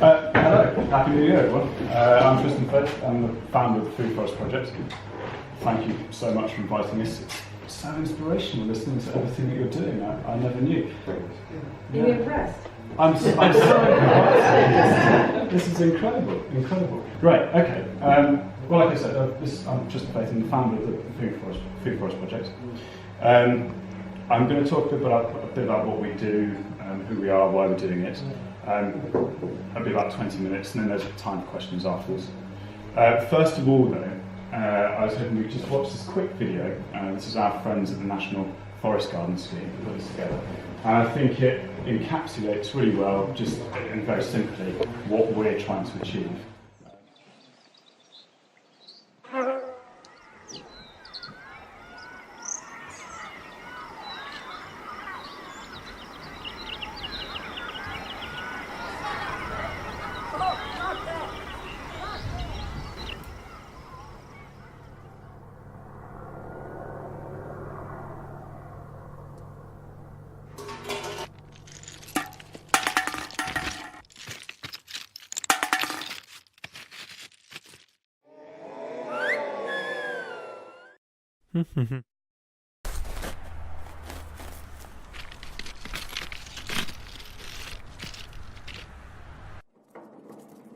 Hello, Happy New Year everyone. I'm Tristan. I'm the founder of the Food Forest Project. Thank you so much for inviting us. It's so inspirational listening to everything that you're doing. I never knew. Are you impressed? I'm so impressed. This is incredible. Great, okay. Well, like I said, I'm Tristan, the founder of the Food Forest Project. I'm going to talk a bit about what we do, who we are, why we're doing it. It'll be about 20 minutes, and then there's time for questions afterwards. First of all, though, I was hoping we could just watch this quick video. This is our friends at the National Forest Garden Scheme who put this together. And I think it encapsulates really well, just and very simply, what we're trying to achieve.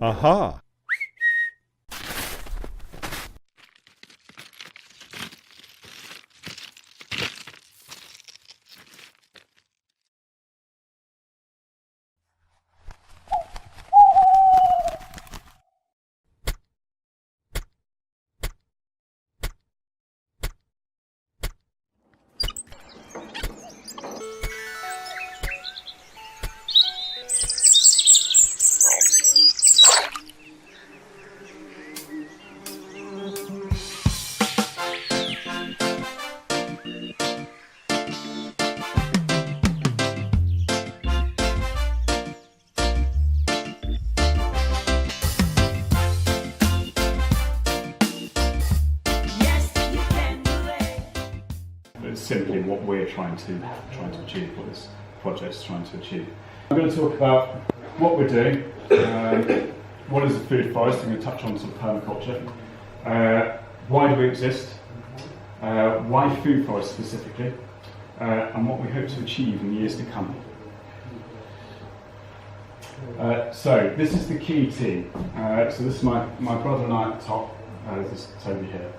Aha! Simply what we're trying to achieve, what this project is trying to achieve. I'm going to talk about what we're doing, what is a food forest. I'm going to touch on sort of permaculture, why do we exist, why food forests specifically, and what we hope to achieve in the years to come. So this is the key team. So this is my brother and I at the top. This is Toby here.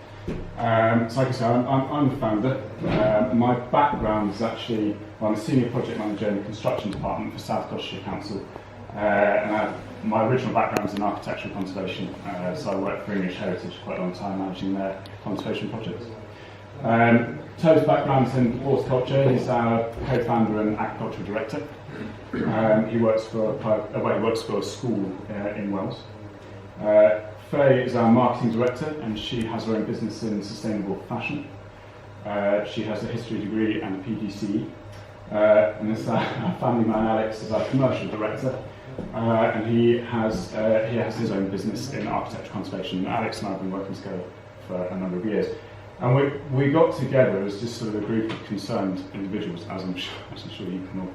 So like I said, I'm the founder. My background is actually, I'm a senior project manager in the construction department for South Gloucestershire Council. My original background is in architectural conservation, so I worked for English Heritage for quite a long time managing their conservation projects. Toby's background is in horticulture. He's our co-founder and agricultural director. He works for a school in Wales. Faye is our marketing director, and she has her own business in sustainable fashion. She has a history degree and a PGCE. And this our family man Alex is our commercial director, and he has his own business in architecture conservation. Alex and I have been working together for a number of years, and we got together as just sort of a group of concerned individuals, as I'm sure you can all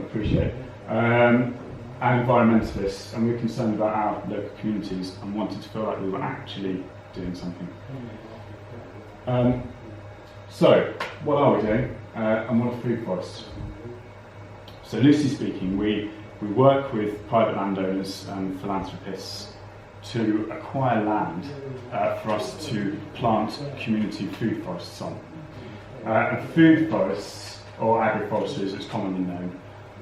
appreciate. And environmentalists, and we were concerned about our local communities and wanted to feel like we were actually doing something. So, what are we doing, and what are food forests? So, loosely speaking, we work with private landowners and philanthropists to acquire land for us to plant community food forests on. And food forests, or agroforestry as it's commonly known,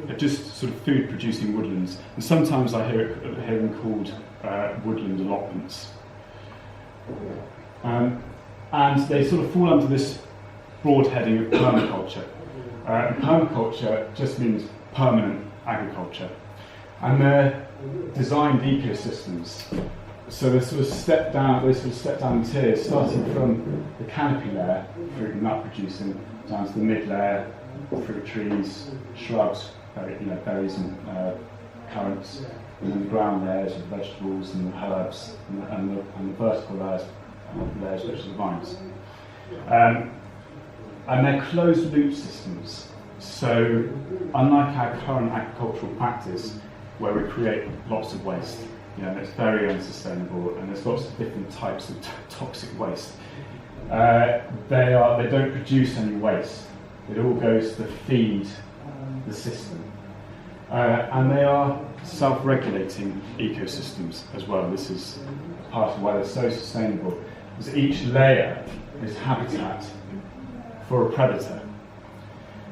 are just sort of food-producing woodlands, and sometimes I hear them called woodland allotments. And they sort of fall under this broad heading of permaculture. And permaculture just means permanent agriculture, and they're designed ecosystems. So they sort of step down in tiers, starting from the canopy layer, fruit and nut producing, down to the mid layer, fruit trees, shrubs, berries and currants, and then the ground layers of vegetables and herbs, and the vertical layers which are the vines. And they're closed loop systems. So unlike our current agricultural practice, where we create lots of waste. And it's very unsustainable, and there's lots of different types of toxic waste. They don't produce any waste. It all goes to feed the system. And they are self-regulating ecosystems as well. This is part of why they're so sustainable, is each layer is habitat for a predator.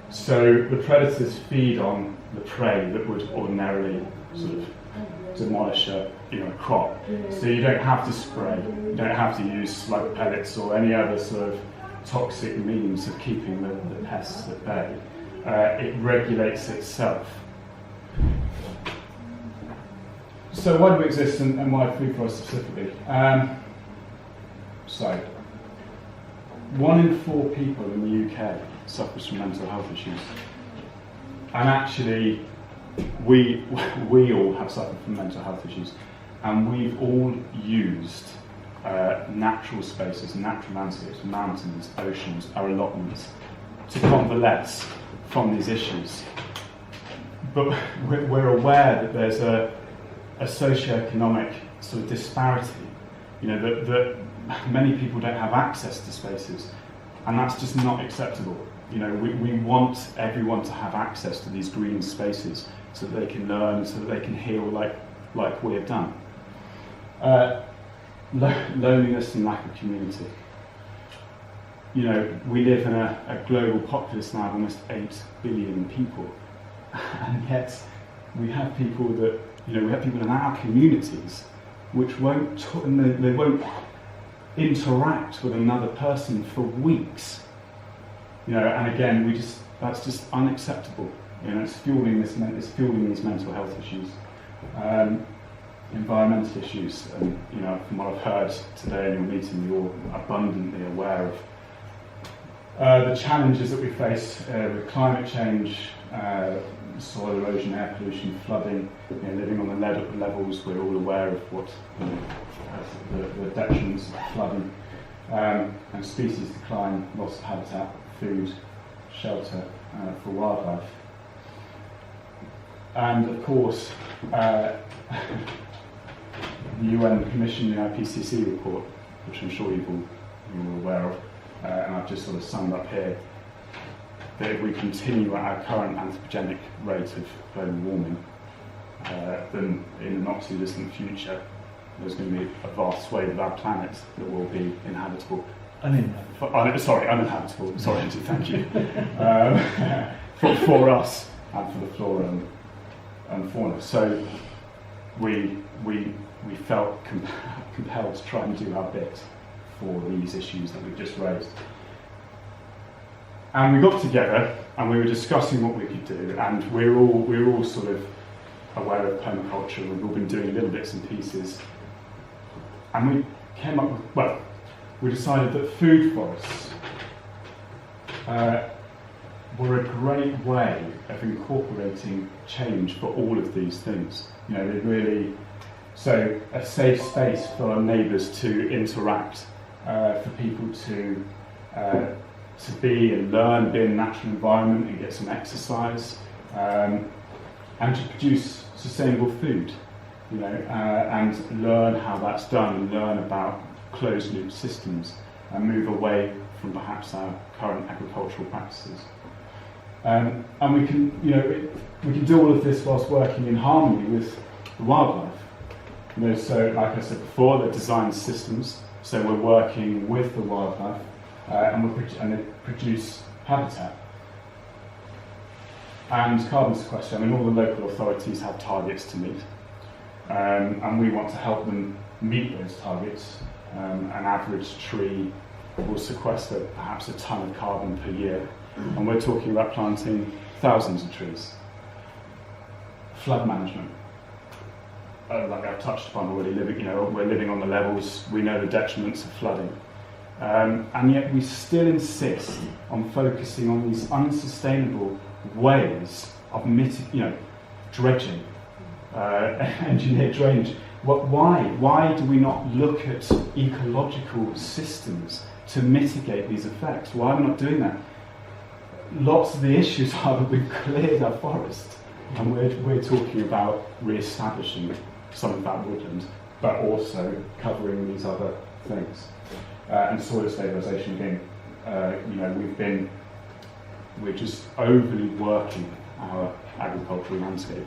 So the predators feed on the prey that would ordinarily sort of demolish a crop. So you don't have to spray, you don't have to use slug pellets or any other sort of toxic means of keeping the pests at bay. It regulates itself. So why do we exist, and why food for us specifically? So 1 in 4 people in the UK suffers from mental health issues, and actually we all have suffered from mental health issues, and we've all used natural spaces, natural landscapes, mountains, oceans, our allotments, to convalesce from these issues. But we're aware that there's a socio-economic sort of disparity, that many people don't have access to spaces, and that's just not acceptable. We want everyone to have access to these green spaces so that they can learn, so that they can heal like we have done. Loneliness and lack of community. We live in a global populace now of almost 8 billion people, and yet we have people that, we have people in our communities which won't they won't interact with another person for weeks. And again, that's just unacceptable. It's fueling these mental health issues, environmental issues, and from what I've heard today in your meeting, you're abundantly aware of the challenges that we face with climate change, soil erosion, air pollution, flooding. Living on the levels, we're all aware of what the detriments of flooding, and species decline, loss of habitat, food, shelter for wildlife. And of course, the UN commissioned the IPCC report, which I'm sure you're all aware of, and I've just sort of summed up here, that if we continue at our current anthropogenic rate of global warming, then in the not too distant future, there's going to be a vast swathe of our planet that will be inhabitable. Uninhabitable. Sorry, thank you. For us and for the flora and fauna. So we felt compelled to try and do our bit for these issues that we've just raised. And we got together and we were discussing what we could do, and we're all sort of aware of permaculture. We've all been doing little bits and pieces, and we came up with, we decided that food forests were a great way of incorporating change for all of these things. So a safe space for our neighbours to interact, for people to be and learn, be in a natural environment and get some exercise, and to produce sustainable food, and learn how that's done, and learn about closed loop systems, and move away from perhaps our current agricultural practices. And we can do all of this whilst working in harmony with the wildlife. So like I said before, they're designed systems, so we're working with the wildlife, and they produce habitat. And carbon sequestration, all the local authorities have targets to meet, and we want to help them meet those targets. An average tree will sequester perhaps a ton of carbon per year, and we're talking about planting thousands of trees. Flood management, like I've touched upon already, we're living on the levels, we know the detriments of flooding. And yet we still insist on focusing on these unsustainable ways of dredging, engineered drainage. Why do we not look at ecological systems to mitigate these effects? Why are we not doing that? Lots of the issues are that we've cleared our forest. And we're talking about re-establishing some of that woodland, but also covering these other things. And soil stabilisation again, we're just overly working our agricultural landscape,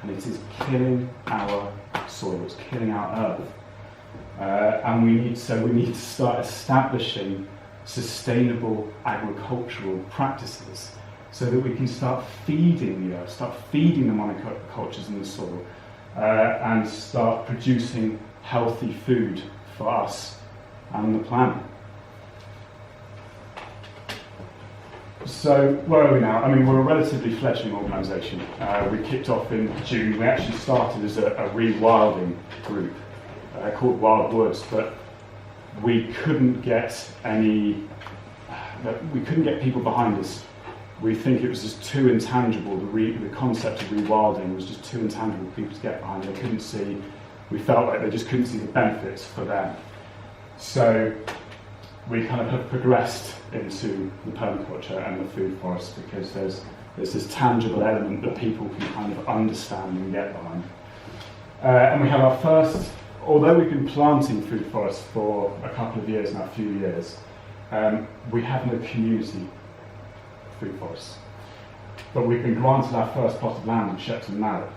and it is killing our soil, it's killing our earth. And we need to start establishing sustainable agricultural practices so that we can start feeding the earth, start feeding the monocultures in the soil, and start producing healthy food for us and the planet. So where are we now? I mean, we're a relatively fledgling organisation. We kicked off in June. We actually started as a rewilding group called Wild Woods, but we couldn't get people behind us. We think it was just too intangible. The concept of rewilding was just too intangible for people to get behind. They couldn't see. We felt like they just couldn't see the benefits for them. So we kind of have progressed into the permaculture and the food forest because there's this tangible element that people can kind of understand and get behind. And we have our first, although we've been planting food forests for a couple of years now, a few years, we have no community food forests. But we've been granted our first plot of land in Shepton Mallet.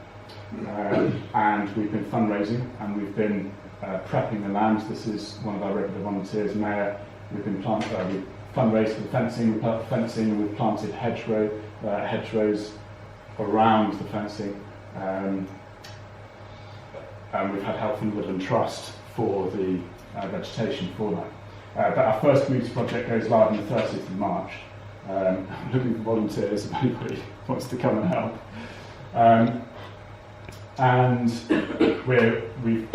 And we've been fundraising and we've been prepping the land. This is one of our regular volunteers, Mayor. We've fundraised for fencing, and we've planted hedgerows around the fencing. And we've had help from the Woodland Trust for the vegetation for that. But our first community project goes live on the 30th of March. Looking for volunteers if anybody wants to come and help. And we've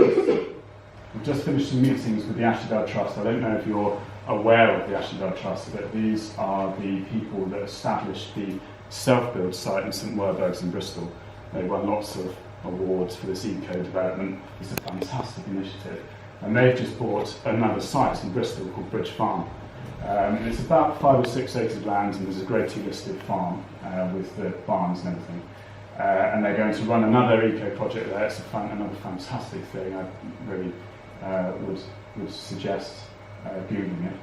just finished some meetings with the Ashdale Trust. I don't know if you're aware of the Ashdale Trust, but these are the people that established the self-build site in St Werburgh's in Bristol. They won lots of awards for this eco-development. It's a fantastic initiative. And they've just bought another site in Bristol called Bridge Farm. It's about 5 or 6 acres of land, and there's a Grade 2 listed farm with the barns and everything. And they're going to run another eco project there. It's another fantastic thing. I really would suggest Googling it.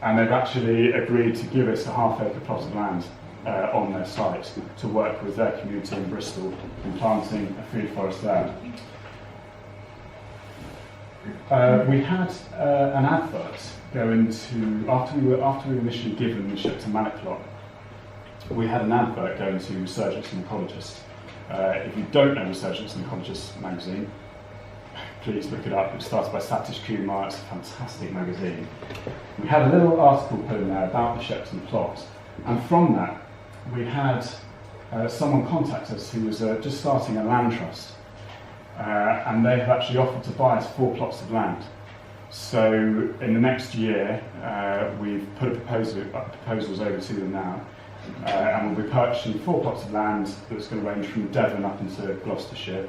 And they've actually agreed to give us a half-acre plot of land on their site to work with their community in Bristol in planting a food forest there. We had an advert go into, after we were initially given the Shepton Mallet plot, we had an advert going to Resurgence and Ecologist. If you don't know Resurgence and Ecologist magazine, please look it up. It started by Satish Kumar. It's a fantastic magazine. We had a little article put in there about the Shepton plot, and from that we had someone contact us who was just starting a land trust, and they have actually offered to buy us 4 plots of land. So in the next year, we've put proposals over to them now. And we'll be purchasing 4 plots of land that's going to range from Devon up into Gloucestershire,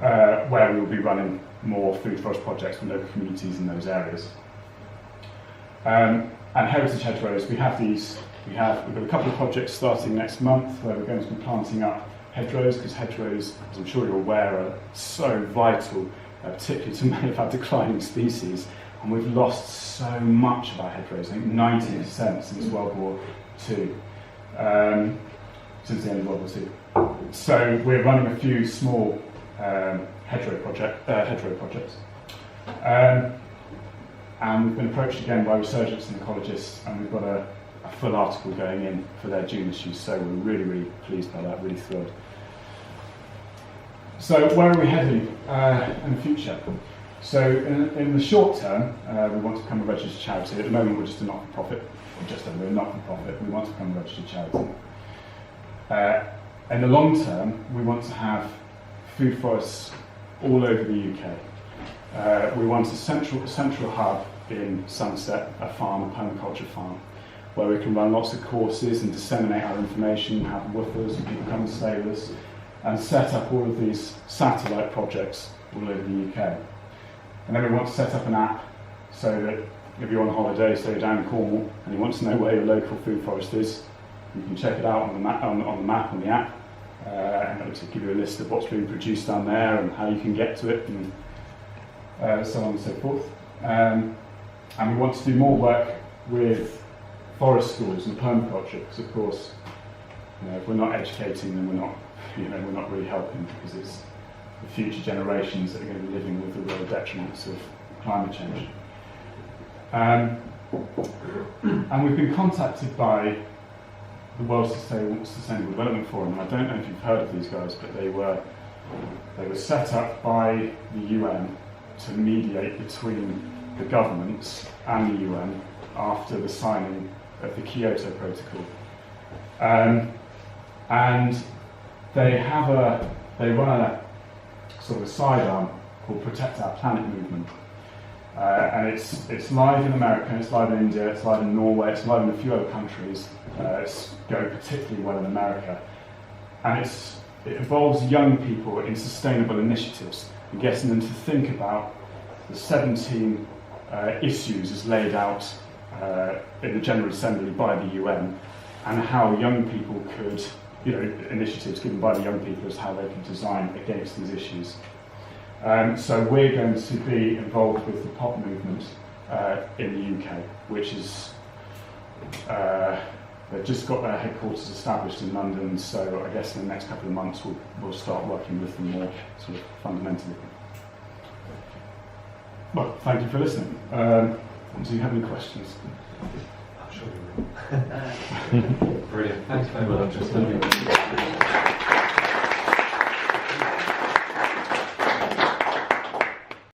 where we will be running more food forest projects with local communities in those areas. And heritage hedgerows, we've got a couple of projects starting next month where we're going to be planting up hedgerows, because hedgerows, as I'm sure you're aware, are so vital, particularly to many of our declining species. And we've lost so much of our hedgerows, I think 90% since World War II. Since the end of World War II. So we're running a few small hedgerow projects. And we've been approached again by Resurgence and Ecologists, and we've got a full article going in for their June issue, so we're really, really pleased by that, really thrilled. So where are we heading in the future? So in the short term, we want to become a registered charity. At the moment, we're just a not-for-profit. We're not-for-profit. We want to become a registered charity. In the long term, we want to have food forests all over the UK. We want a central hub in Somerset, a permaculture farm, where we can run lots of courses and disseminate our information, have woofers and people come and stay with us, and set up all of these satellite projects all over the UK. And then we want to set up an app so that if you're on holiday, say you're down in Cornwall, and you want to know where your local food forest is, You can check it out on the map, on the app, and it'll give you a list of what's being produced down there and how you can get to it, and so on and so forth. And we want to do more work with forest schools and permaculture, because of course, if we're not educating them, we're not really helping, because it's the future generations that are going to be living with the real detriments of climate change. And we've been contacted by the World Sustainable Development Forum, and I don't know if you've heard of these guys, but they were set up by the UN to mediate between the governments and the UN after the signing of the Kyoto Protocol. And they run a sort of a sidearm called Protect Our Planet movement. And it's live in America, it's live in India, it's live in Norway, it's live in a few other countries. It's going particularly well in America. And it involves young people in sustainable initiatives and getting them to think about the 17 issues as laid out in the General Assembly by the UN, and how young people could, initiatives given by the young people as how they can design against these issues. So we're going to be involved with the POP movement in the UK, which is, they've just got their headquarters established in London, so I guess in the next couple of months we'll start working with them more sort of fundamentally. Well, thank you for listening. Do you have any questions? I'm sure we will. Brilliant. Thanks very much.